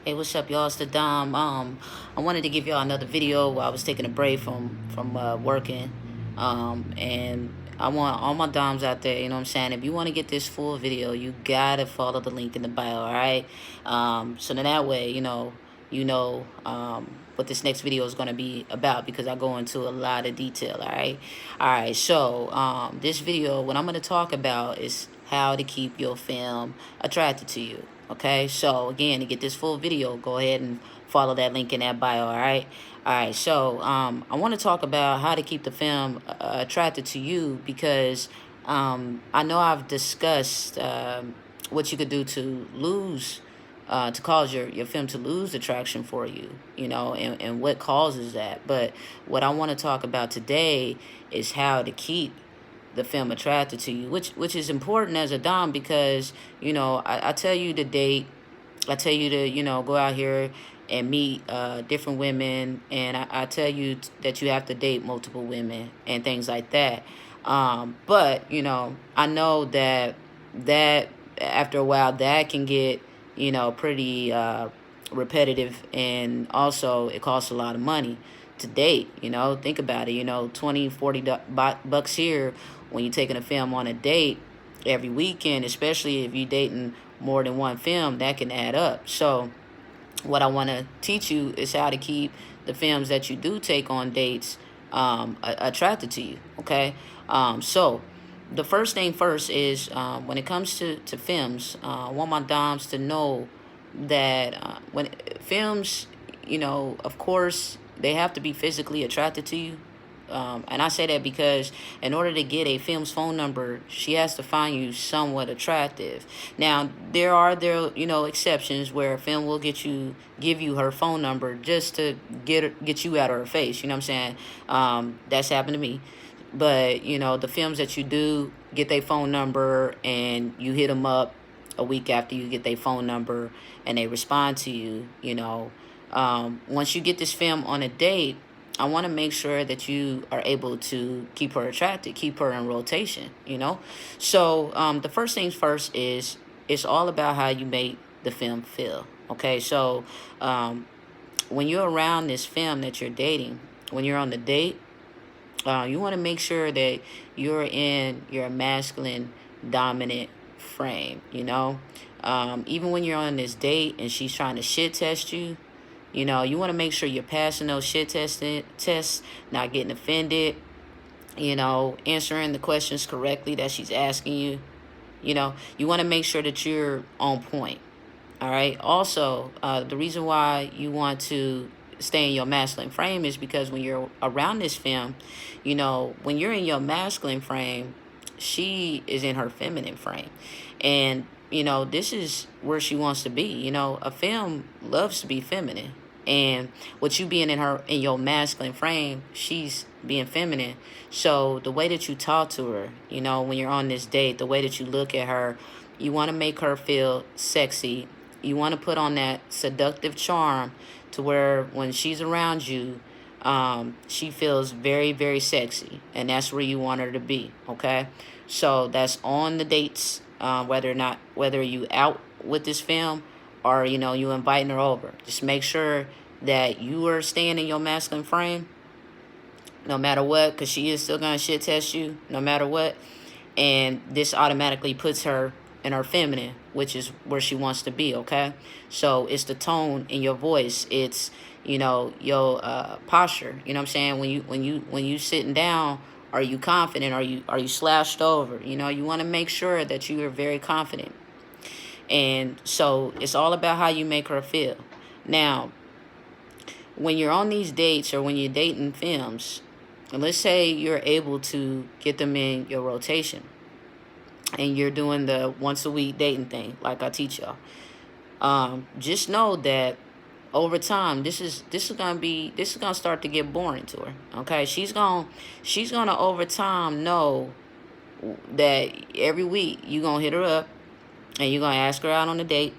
Hey, what's up, y'all? It's the Dom. I wanted to give y'all another video while I was taking a break from working. And I want all my Doms out there, you know what I'm saying? If you want to get this full video, you gotta follow the link in the bio, all right? So then that way, what this next video is gonna be about, because I go into a lot of detail, all right? All right, so this video, what I'm gonna talk about is how to keep your fam attracted to you. Okay, so again, to get this full video, go ahead and follow that link in that bio. All right, so I want to talk about how to keep the femme attracted to you, because I know I've discussed what you could do to lose to cause your femme to lose attraction for you, and what causes that. But what I want to talk about today is how to keep the femme attracted to you, which is important as a dom, because I tell you to date, I tell you to go out here and meet different women, and I tell you that you have to date multiple women and things like that. But I know that after a while that can get pretty repetitive, and also it costs a lot of money to date. Think about it. 20-40 bucks here when you're taking a film on a date every weekend, especially if you're dating more than one film, that can add up. So what I want to teach you is how to keep the films that you do take on dates attracted to you. Okay, so the first thing first is, when it comes to films, I want my doms to know that when films, of course, they have to be physically attracted to you. And I say that because in order to get a film's phone number, she has to find you somewhat attractive. Now, there are exceptions where a film will give you her phone number just to get you out of her face. You know what I'm saying? That's happened to me. But the films that you do get their phone number and you hit them up a week after you get their phone number and they respond to you, once you get this film on a date, I want to make sure that you are able to keep her attracted, keep her in rotation, So the first things first is, it's all about how you make the film feel. Okay, so when you're around this film that you're dating, when you're on the date, you want to make sure that you're in your masculine dominant frame, even when you're on this date and she's trying to shit test you, you want to make sure you're passing those shit tests, not getting offended, answering the questions correctly that she's asking you. You want to make sure that you're on point. All right. Also, the reason why you want to stay in your masculine frame is because when you're around this femme, when you're in your masculine frame, she is in her feminine frame. And this is where she wants to be. A femme loves to be feminine. And with you being in your masculine frame, she's being feminine. So the way that you talk to her, when you're on this date, the way that you look at her, you want to make her feel sexy. You want to put on that seductive charm to where when she's around you, she feels very, very sexy. And that's where you want her to be. Okay. So that's on the dates, whether you out with this film or, you inviting her over. Just make sure that you are staying in your masculine frame no matter what, because she is still going to shit test you no matter what. And this automatically puts her in her feminine, which is where she wants to be, okay? So it's the tone in your voice. It's, your posture. You know what I'm saying? When you sitting down, are you confident? Are you slouched over? You want to make sure that you are very confident. And so it's all about how you make her feel. Now, when you're on these dates or when you're dating films, and let's say you're able to get them in your rotation and you're doing the once a week dating thing like I teach y'all, just know that over time this is gonna start to get boring to her. Okay, she's gonna over time know that every week you gonna hit her up and you're gonna ask her out on a date,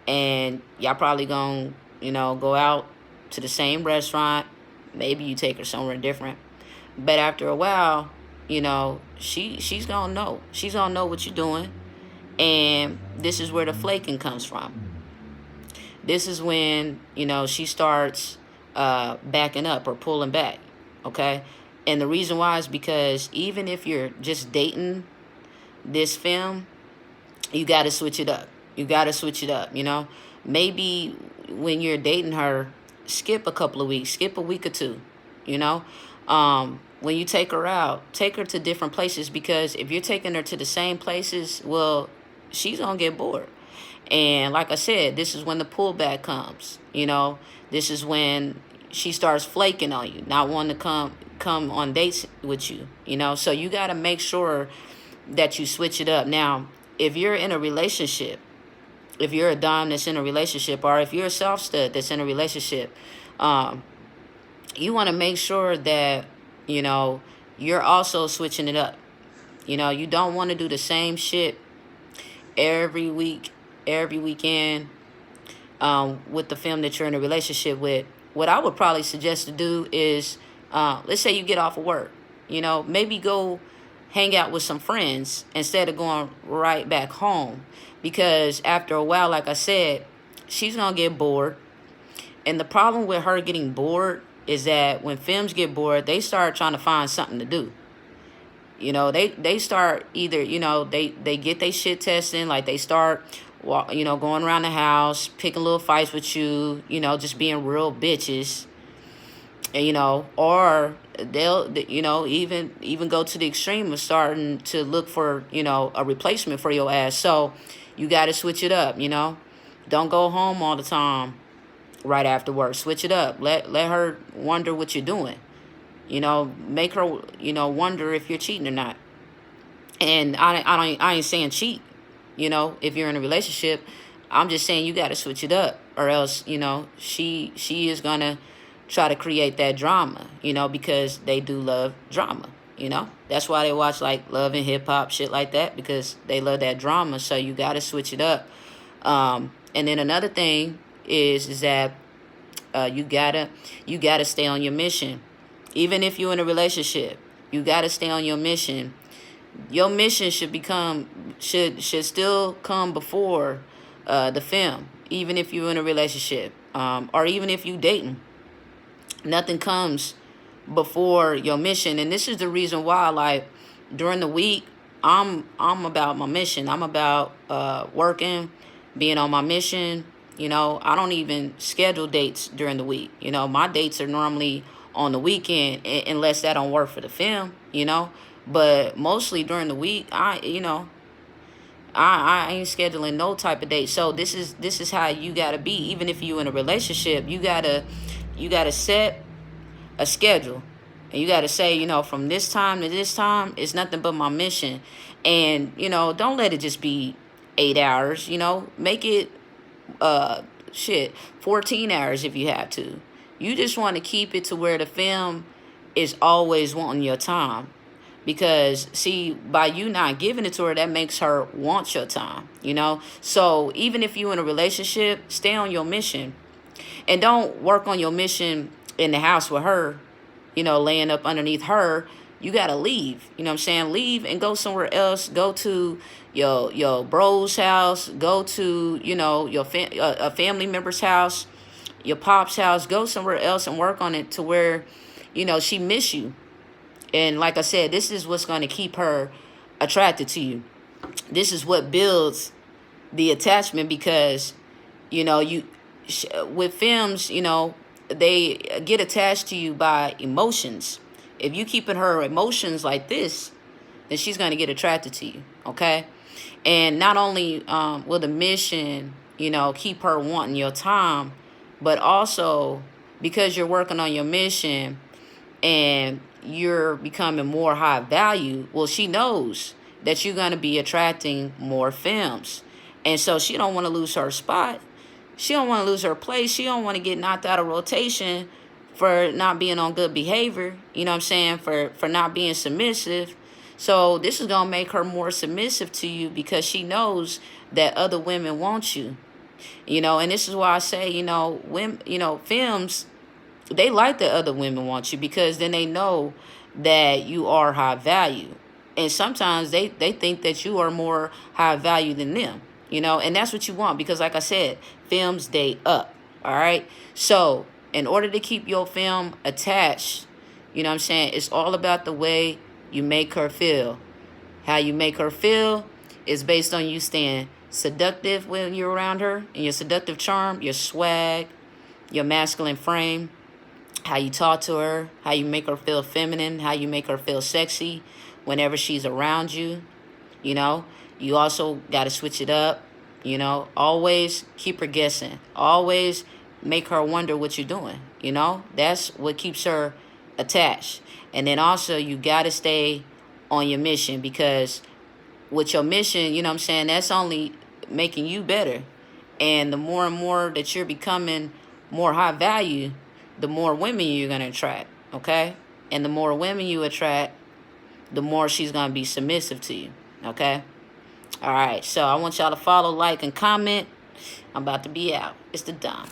and y'all probably gonna go out to the same restaurant. Maybe you take her somewhere different, but after a while, she's gonna know. She's gonna know what you're doing, and this is where the flaking comes from. this is when, she starts backing up or pulling back, okay? And the reason why is because even if you're just dating this film, you got to switch it up. You got to switch it up, Maybe when you're dating her, skip a couple of weeks, skip a week or two, you know? When you take her out, take her to different places, because if you're taking her to the same places, well, she's going to get bored. And like I said, this is when the pullback comes, This is when she starts flaking on you, not wanting to come on dates with you, So you got to make sure that you switch it up. Now, if you're in a relationship, if you're a dom that's in a relationship, or if you're a self stud that's in a relationship, you want to make sure that, you're also switching it up. You don't want to do the same shit every week, every weekend, with the femme that you're in a relationship with. What I would probably suggest to do is, let's say you get off of work, maybe go hang out with some friends instead of going right back home. Because after a while, like I said, she's going to get bored. And the problem with her getting bored is that when femmes get bored, they start trying to find something to do. They start either, they get their shit testing, like they start, going around the house, picking little fights with you, just being real bitches. Or they'll, even go to the extreme of starting to look for, a replacement for your ass. So you got to switch it up, Don't go home all the time right after work. Switch it up. Let her wonder what you're doing. Make her, wonder if you're cheating or not. And I ain't saying cheat, if you're in a relationship. I'm just saying you got to switch it up, or else, she is going to try to create that drama, because they do love drama, That's why they watch like Love and Hip Hop, shit like that, because they love that drama. So you got to switch it up. And then another thing is that you gotta stay on your mission. Even if you're in a relationship, you gotta stay on your mission. Your mission should still come before the film. Even if you're in a relationship, or even if you dating, nothing comes before your mission. And this is the reason why, like, during the week, I'm about my mission. I'm about working, being on my mission. I don't even schedule dates during the week. My dates are normally on the weekend, unless that don't work for the film, But mostly during the week, I ain't scheduling no type of date. So this is how you gotta be. Even if you in a relationship, you gotta set a schedule, and you gotta say, from this time to this time, it's nothing but my mission. And don't let it just be 8 hours. Make it 14 hours if you have to. You just want to keep it to where the film is always wanting your time. Because, see, by you not giving it to her, that makes her want your time, So even if you're in a relationship, stay on your mission. And don't work on your mission in the house with her, laying up underneath her. You got to leave, Leave and go somewhere else. Go to your bro's house. Go to, a family member's house, your pop's house. Go somewhere else and work on it to where, she miss you. And like I said, this is what's going to keep her attracted to you. This is what builds the attachment, because, with films, they get attached to you by emotions. If you keeping her emotions like this, then she's going to get attracted to you, okay? And not only will the mission, keep her wanting your time, but also because you're working on your mission and you're becoming more high value, well, she knows that you're going to be attracting more femmes. And so she don't want to lose her spot. She don't want to lose her place. She don't want to get knocked out of rotation for not being on good behavior, for not being submissive. So this is going to make her more submissive to you, because she knows that other women want you. And this is why I say, women, femmes, they like that other women want you, because then they know that you are high value. And sometimes they think that you are more high value than them. You know, and that's what you want because, like I said, films date up. All right. So, in order to keep your film attached, you know what I'm saying, it's all about the way you make her feel. How you make her feel is based on you staying seductive when you're around her, and your seductive charm, your swag, your masculine frame, how you talk to her, how you make her feel feminine, how you make her feel sexy whenever she's around you. You know, you also got to switch it up. You know, always keep her guessing. Always make her wonder what you're doing. You know, that's what keeps her attached. And then also, you got to stay on your mission, because with your mission, you know what I'm saying, that's only making you better. And the more and more that you're becoming more high value, the more women you're going to attract. Okay? And the more women you attract, the more she's going to be submissive to you. Okay? All right. So I want y'all to follow, like, and comment. I'm about to be out. It's the Dom.